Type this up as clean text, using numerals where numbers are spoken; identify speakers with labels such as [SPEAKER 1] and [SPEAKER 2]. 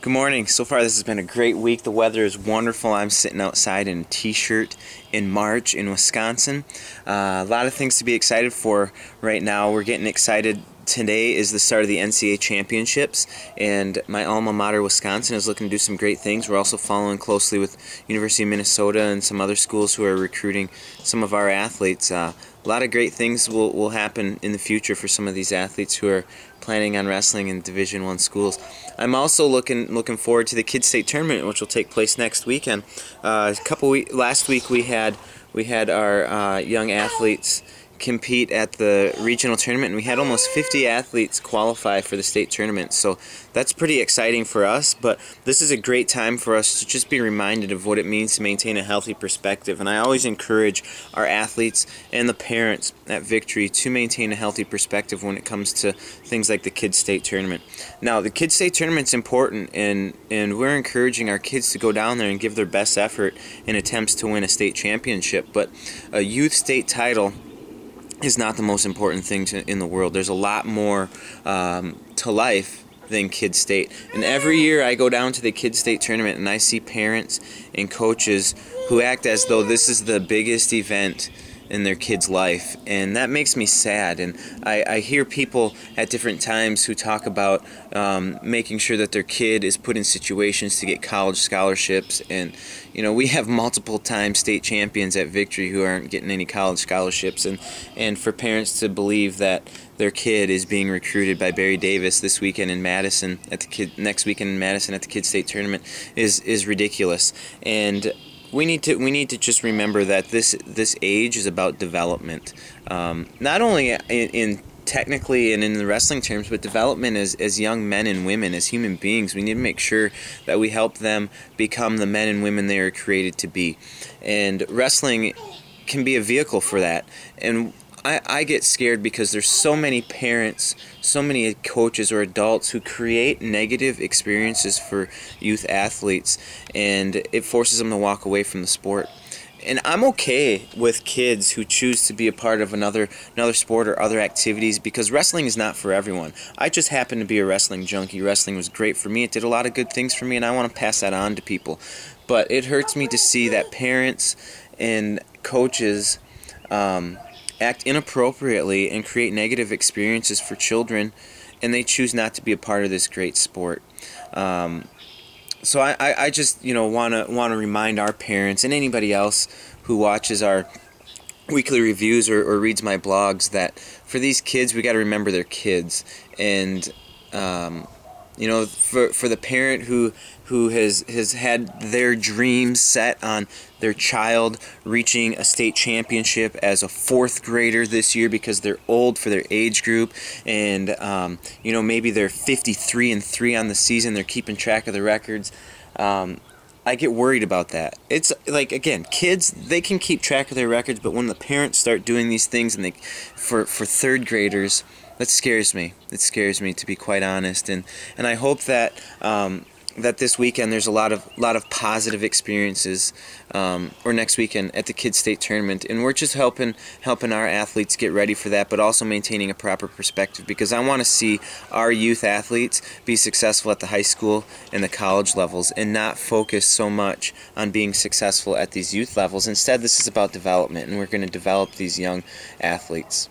[SPEAKER 1] Good morning. So far this has been a great week. The weather is wonderful. I'm sitting outside in a t-shirt in March in Wisconsin. A lot of things to be excited for right now. We're getting excited. Today is the start of the NCAA championships, and my alma mater, Wisconsin, is looking to do some great things. We're also following closely with University of Minnesota and some other schools who are recruiting some of our athletes. A lot of great things will happen in the future for some of these athletes who are planning on wrestling in Division I schools. I'm also looking forward to the Kids State Tournament, which will take place next weekend. Last week we had our young athletes compete at the regional tournament, and we had almost 50 athletes qualify for the state tournament, so that's pretty exciting for us. But this is a great time for us to just be reminded of what it means to maintain a healthy perspective, and I always encourage our athletes and the parents at Victory to maintain a healthy perspective when it comes to things like the Kids State Tournament. Now, the Kids State Tournament's important, and we're encouraging our kids to go down there and give their best effort in attempts to win a state championship, but a youth state title is not the most important thing in the world. There's a lot more to life than Kids State. And every year I go down to the Kids State Tournament and I see parents and coaches who act as though this is the biggest event in their kid's life, and that makes me sad. And I hear people at different times who talk about making sure that their kid is put in situations to get college scholarships, and we have multiple time state champions at Victory who aren't getting any college scholarships, and for parents to believe that their kid is being recruited by Barry Davis this weekend in Madison next weekend in Madison at the Kids State Tournament is ridiculous. And we need to just remember that this age is about development, not only in technically and in the wrestling terms, but development as young men and women, as human beings. We need to make sure that we help them become the men and women they are created to be, and wrestling can be a vehicle for that. And I get scared because there's so many parents, so many coaches or adults who create negative experiences for youth athletes, and it forces them to walk away from the sport. And I'm okay with kids who choose to be a part of another sport or other activities, because wrestling is not for everyone. I just happen to be a wrestling junkie. Wrestling was great for me. It did a lot of good things for me, and I want to pass that on to people. But it hurts me to see that parents and coaches act inappropriately and create negative experiences for children, and they choose not to be a part of this great sport. So I just want to remind our parents and anybody else who watches our weekly reviews or reads my blogs that for these kids, we got to remember they're kids. And for the parent who has had their dreams set on their child reaching a state championship as a fourth grader this year because they're old for their age group, and maybe they're 53-3 on the season, they're keeping track of the records. I get worried about that. It's like, again, kids, they can keep track of their records, but when the parents start doing these things and for third graders, that scares me. It scares me, to be quite honest, and I hope that that this weekend there's a lot of positive experiences, or next weekend at the Kids State Tournament, and we're just helping our athletes get ready for that, but also maintaining a proper perspective, because I want to see our youth athletes be successful at the high school and the college levels, and not focus so much on being successful at these youth levels. Instead, this is about development, and we're going to develop these young athletes.